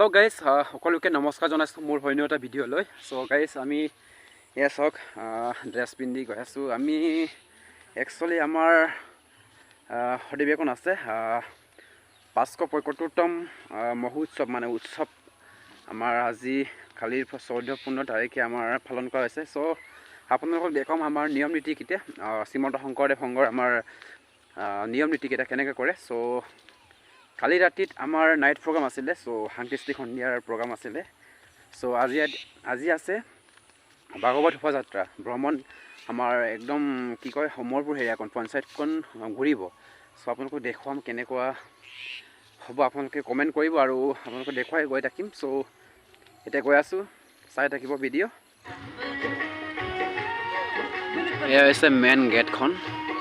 Hello' guys, সকলোকে নমস্কাৰ জনাইছোঁ মোৰ অন্য এটা ভিডিঅ'লৈ। চ' গাইজ, আমি এয়া চাওক ড্ৰেছ পিন্ধি গৈ আছোঁ। আমি একচুৱেলি আমাৰ অধিৱেশন আছে 575তম মহোৎসৱ মানে উৎসৱ আমাৰ আজি কালিৰ 14-15 তাৰিখে আমাৰ পালন কৰা হৈছে। চ' আপোনালোকক দেখুৱাম আমাৰ নিয়ম নীতিকেইটা, শ্ৰীমন্ত শংকৰদেৱ সংঘৰ আমাৰ নিয়ম নীতিকেইটা কেনেকৈ কৰে। চ' কালি ৰাতিত আমাৰ নাইট প্ৰগ্ৰাম আছিলে, চ' সাংকৃতিক সন্ধিয়াৰ প্ৰগ্ৰাম আছিলে। চ' আজি আছে ভাগৱত শোভাযাত্ৰা ভ্ৰমণ, আমাৰ একদম কি কয় সমৰপুৰ হেৰিয়াখন পঞ্চায়তখন ঘূৰিব। চ' আপোনালোকক দেখুৱাম কেনেকুৱা হ'ব, আপোনালোকে কমেণ্ট কৰিব আৰু আপোনালোকে দেখুৱাই গৈ থাকিম। চ' এতিয়া গৈ আছোঁ, চাই থাকিব ভিডিঅ'। এয়া হৈছে মেইন গেটখন।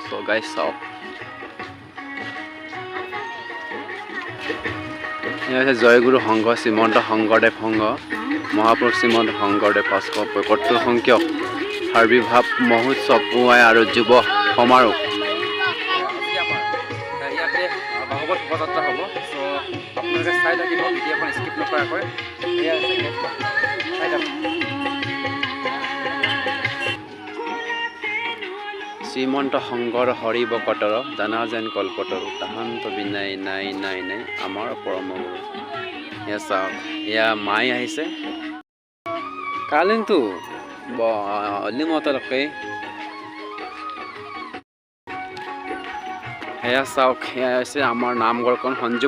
চ' গাইজ চাওক, এয়া হৈছে জয়গুৰু সংঘ শ্ৰীমন্ত শংকৰদেৱ সংঘ মহাপুৰুষ শ্ৰীমন্ত শংকৰদেৱ 575 সংখ্যক আৱিৰ্ভাৱ মহোৎসৱ পুৱাই আৰু যুৱ সমাৰোহ। ইয়াতে ভাগৱত শোভাযাত্ৰা হ'ব। চ' আপোনালোকে চাই থাকিব ভিডিঅ'খন স্কিপ নকৰাকৈ। এয়া হৈছে গেটখন, চাই থাকক। শ্ৰীমন্ত শংকৰ হৰি বকতৰ জানা যেন কল্পতৰু তাহান্ত বিনাই নাই নাই নাই আমাৰ পৰম গুৰু। এয়া চাওক, এয়া মাই আহিছে কালিংটো অলিমতলকে। এয়া চাওক, এয়া হৈছে আমাৰ নামঘৰখন সঞ্জু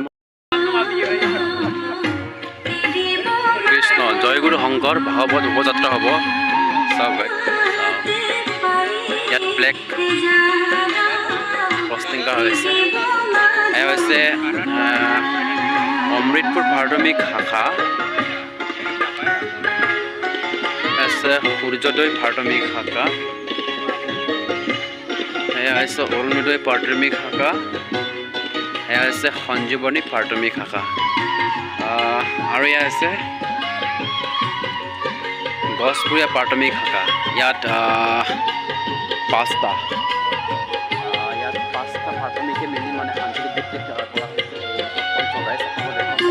কৃষ্ণ জয়গুৰু শংকৰ ভাগৱত শোভাযাত্ৰা হ'ব। চাওক ইয়াত ব্লেক পষ্টিং কৰা হৈছে। এয়া হৈছে অমৃতপুৰ প্ৰাথমিক শাখা, আছে সূৰ্যোদয় প্ৰাথমিক শাখা, এয়া হৈছে অৰুণোদয় প্ৰাথমিক শাখা, এয়া হৈছে সঞ্জীৱনী প্ৰাথমিক শাখা, আৰু এয়া আছে গছপুৰীয়া প্ৰাথমিক শাখা। ইয়াত পাঁচটা প্ৰাথমিকে মিলি মানে সাংস্কৃতিক ভিত্তিত কৰা হৈছে।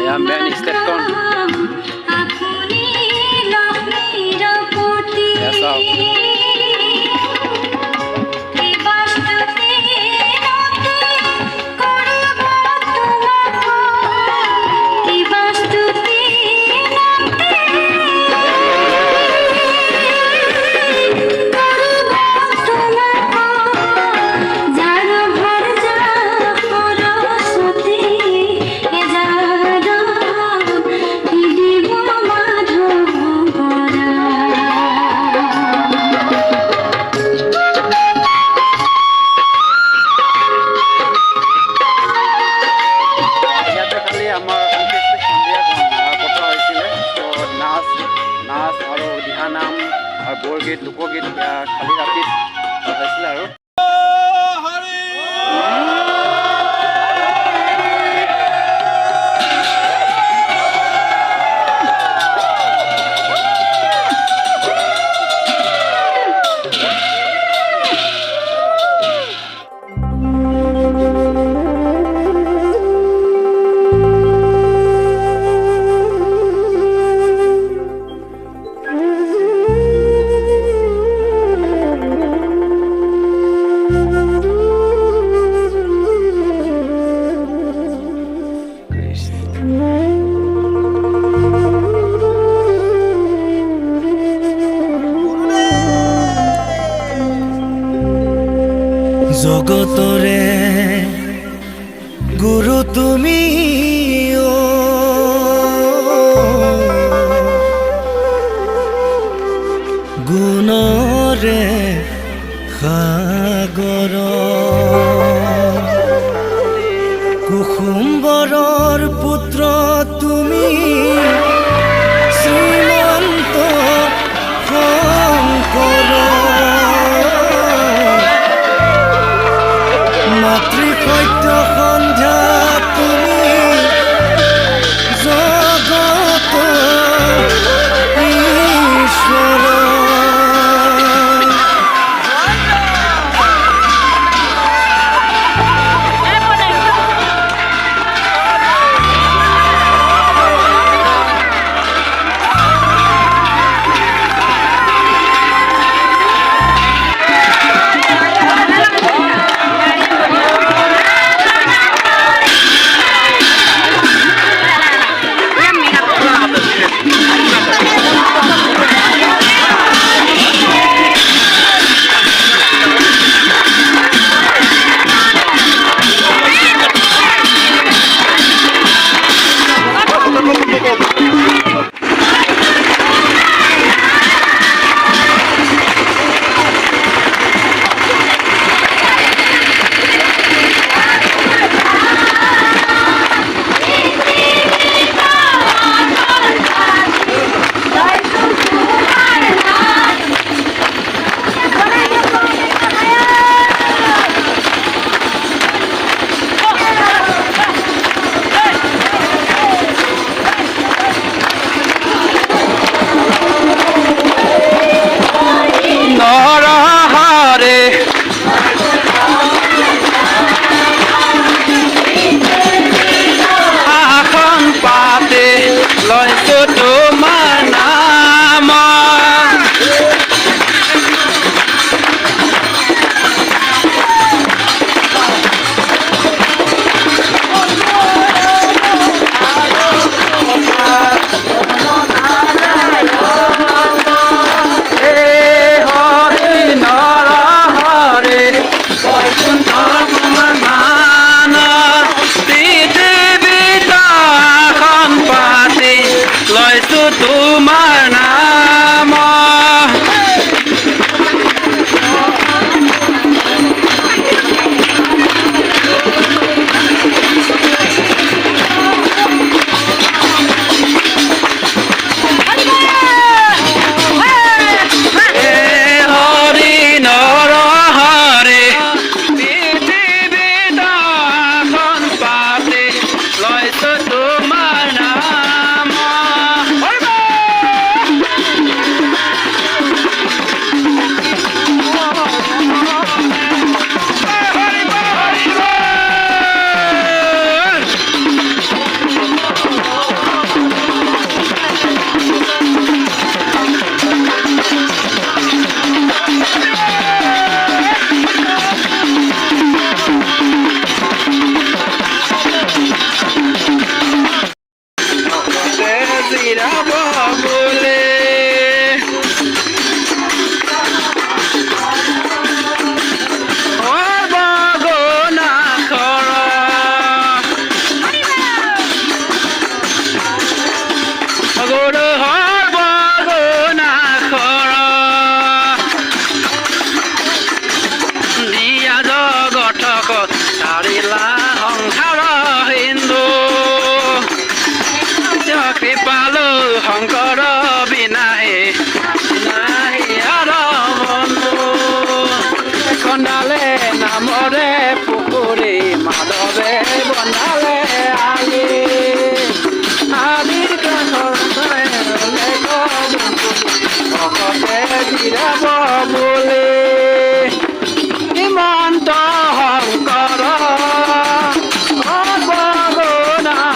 এয়া মেইন ষ্টেটখন। নাচ আৰু দিহানাম আৰু বৰগীত লোকগীত কালি ৰাতিত হৈছিলে। আৰু তোমাৰ নাম শংকৰ বিনাই নাই আৰু বন্ধু খন্দালে নামৰে পুখুৰী মাধৱে বন্ধালে আলি আদিৰ ভকতে জিৰাব বুলি হিমন্ত শংকৰ অৱগুণাকৰ